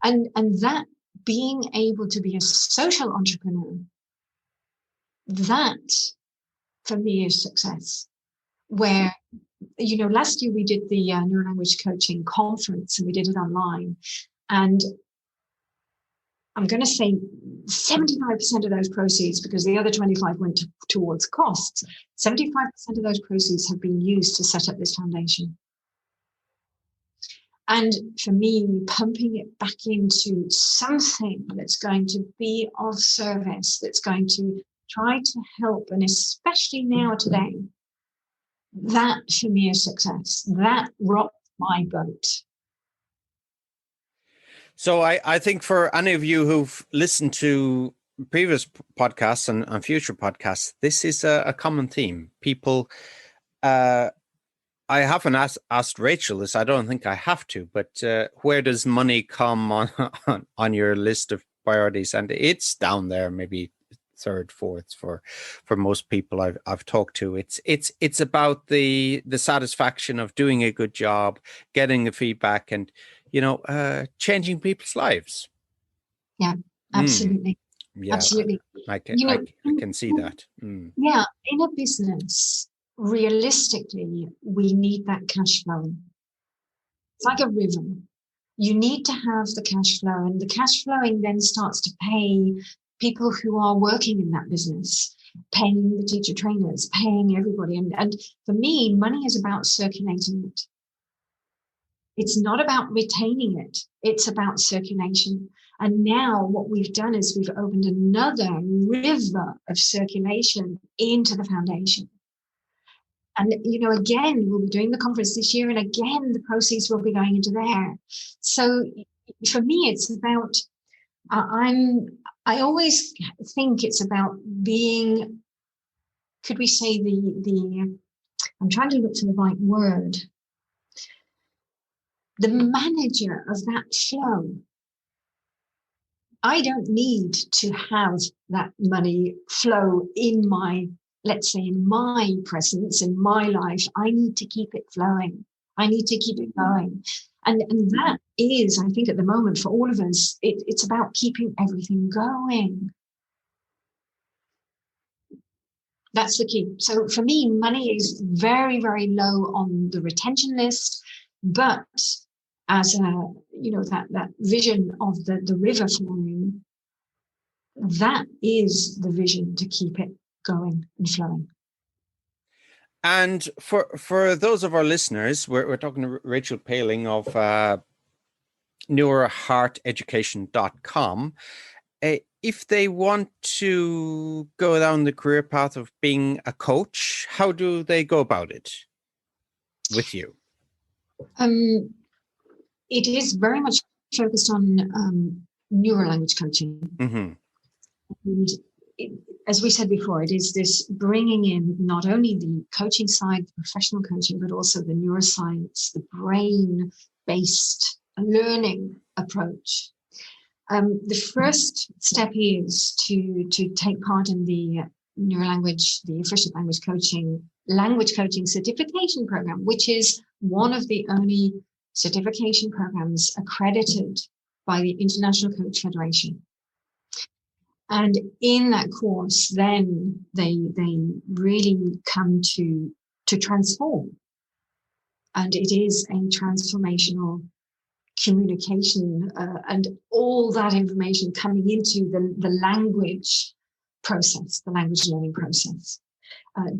And that being able to be a social entrepreneur, that for me is success. Where, last year we did the Neurolanguage Coaching conference and we did it online. And I'm going to say 75% of those proceeds, because the other 25 went towards costs, 75% of those proceeds have been used to set up this foundation. And for me, pumping it back into something that's going to be of service, that's going to try to help, and especially now today, that for me is success. That rocked my boat. So I think for any of you who've listened to previous podcasts and future podcasts, this is a common theme. People, I haven't asked Rachel this. I don't think I have to, but where does money come on your list of priorities? And it's down there, maybe third, fourth for most people I've talked to. It's about the satisfaction of doing a good job, getting the feedback, and changing people's lives. Yeah, absolutely. Yeah, Absolutely. I can see that. Yeah, in a business, realistically, we need that cash flow. It's like a river. You need to have the cash flow, and the cash flowing then starts to pay people who are working in that business, paying the teacher trainers, paying everybody. And for me, money is about circulating it. It's not about retaining it. It's about circulation. And now what we've done is we've opened another river of circulation into the foundation. And, again, we'll be doing the conference this year, and again, the proceeds will be going into there. So for me, it's about, I always think it's about being, could we say I'm trying to look for the right word, the manager of that flow. I don't need to have that money flow in my, let's say, in my presence, in my life. I need to keep it flowing. I need to keep it going. And that is, I think at the moment for all of us, it's about keeping everything going. That's the key. So for me, money is very, very low on the retention list, but as that vision of the river flowing, that is the vision to keep it going and flowing. And for those of our listeners, we're talking to Rachel Paling of neurohearteducation.com. If they want to go down the career path of being a coach, how do they go about it with you? It is very much focused on neurolanguage coaching. Mm-hmm. And as we said before, it is this bringing in not only the coaching side, the professional coaching, but also the neuroscience, the brain-based learning approach. The first step is to take part in the efficient language coaching certification program, which is one of the only certification programs accredited by the International Coach Federation. And in that course, then they really come to transform. And it is a transformational communication and all that information coming into the language process, the language learning process.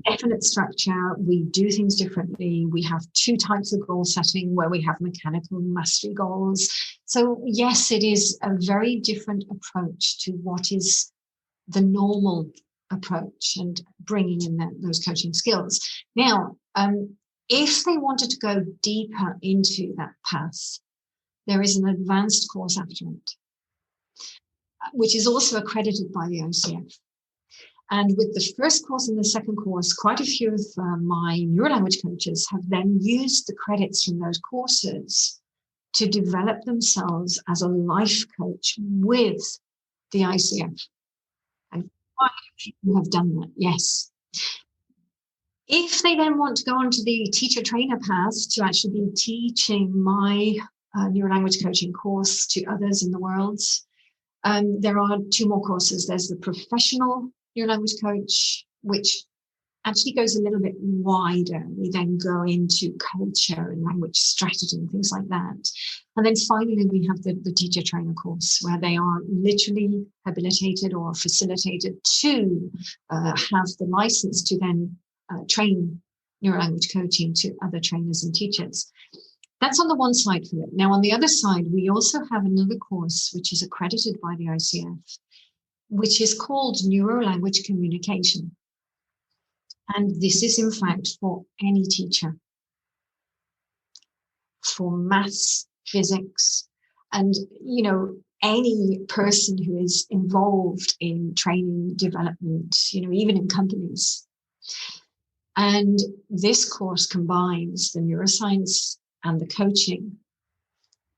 Definite structure, we do things differently. We have two types of goal setting where we have mechanical mastery goals. So yes, it is a very different approach to what is the normal approach and bringing in those coaching skills. Now, if they wanted to go deeper into that path, there is an advanced course after it, which is also accredited by the ICF. And with the first course and the second course, quite a few of my neurolanguage coaches have then used the credits from those courses to develop themselves as a life coach with the ICF. And quite a few have done that, yes. If they then want to go on to the teacher trainer path to actually be teaching my neurolanguage coaching course to others in the world, there are two more courses. There's the professional neurolanguage coach, which actually goes a little bit wider. We then go into culture and language strategy and things like that. And then finally, we have the teacher trainer course, where they are literally habilitated or facilitated to have the license to then train neurolanguage coaching to other trainers and teachers. That's on the one side for it. Now, on the other side, we also have another course, which is accredited by the ICF, which is called Neurolanguage Communication. And this is, in fact, for any teacher, for maths, physics, and, any person who is involved in training, development, even in companies. And this course combines the neuroscience and the coaching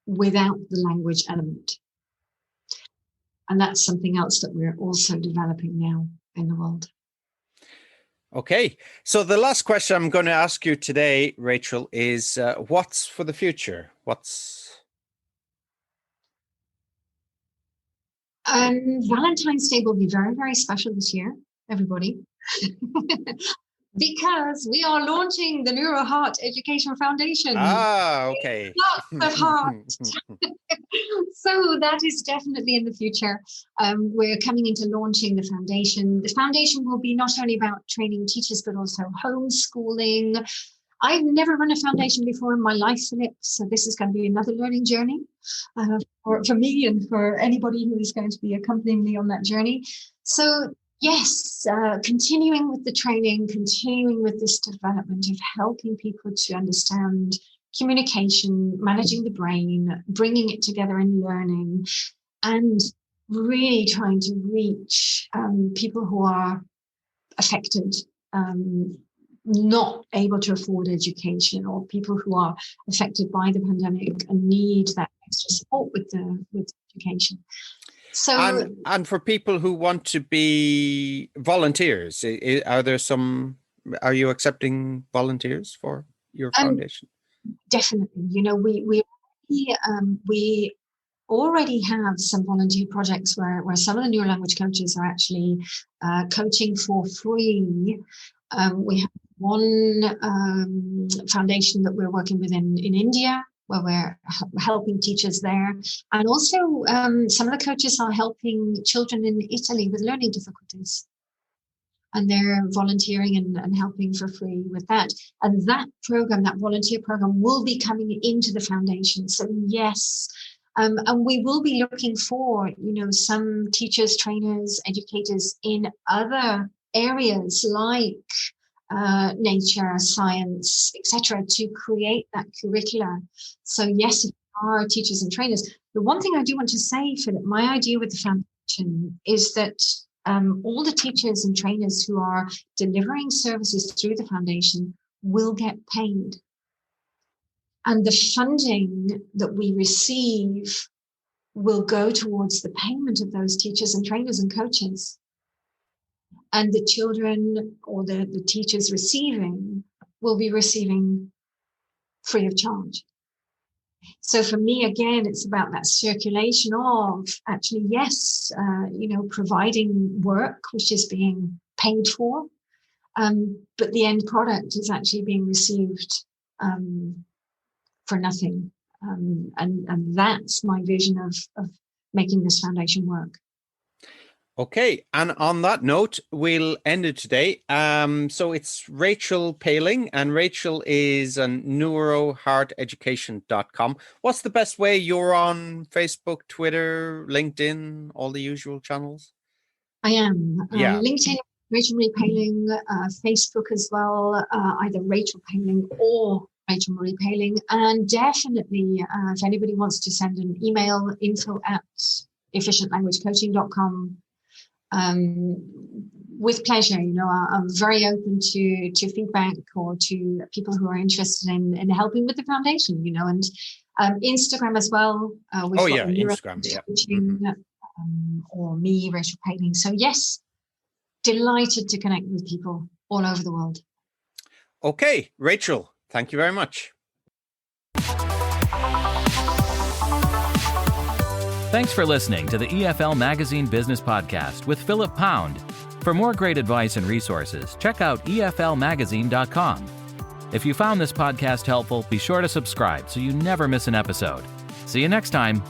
without the language element. And that's something else that we're also developing now in the world. Okay. So the last question I'm going to ask you today, Rachel, is what's for the future? Valentine's Day will be very, very special this year, everybody. Because we are launching the Neuro Heart Education Foundation. Okay. Lots of heart. So that is definitely in the future. We're coming into launching the foundation. The foundation will be not only about training teachers, but also homeschooling. I've never run a foundation before in my life, Philip, so this is going to be another learning journey for me and for anybody who is going to be accompanying me on that journey. So yes, continuing with the training, continuing with this development of helping people to understand communication, managing the brain, bringing it together in learning, and really trying to reach people who are affected, not able to afford education, or people who are affected by the pandemic and need that extra support with education. So, and for people who want to be volunteers, are you accepting volunteers for your foundation? Definitely. We already have some volunteer projects where some of the neurolanguage coaches are actually coaching for free. We have one foundation that we're working with in India, where we're helping teachers there. And also some of the coaches are helping children in Italy with learning difficulties. And they're volunteering and helping for free with that. And that program, that volunteer program, will be coming into the foundation. So yes, and we will be looking for, some teachers, trainers, educators in other areas like nature, science, etc., to create that curricula. So yes, if there are teachers and trainers. The one thing I do want to say, Philip, my idea with the foundation is that all the teachers and trainers who are delivering services through the foundation will get paid. And the funding that we receive will go towards the payment of those teachers and trainers and coaches. And the children or the teachers receiving will be receiving free of charge. So for me, again, it's about that circulation of actually, yes, providing work, which is being paid for, but the end product is actually being received for nothing. And that's my vision of making this foundation work. Okay, and on that note, we'll end it today. So it's Rachel Paling, and Rachel is on neurohearteducation.com. What's the best way? You're on Facebook, Twitter, LinkedIn, all the usual channels? I am. LinkedIn, Rachel Marie Paling, Facebook as well, either Rachel Paling or Rachel Marie Paling. And definitely, if anybody wants to send an email, info@efficientlanguagecoaching.com. With pleasure, I'm very open to feedback or to people who are interested in helping with the foundation, and Instagram as well. Instagram, Coaching, or me, Rachel Paling. So yes, delighted to connect with people all over the world. Okay, Rachel, thank you very much. Thanks for listening to the EFL Magazine Business Podcast with Philip Pound. For more great advice and resources, check out eflmagazine.com. If you found this podcast helpful, be sure to subscribe so you never miss an episode. See you next time.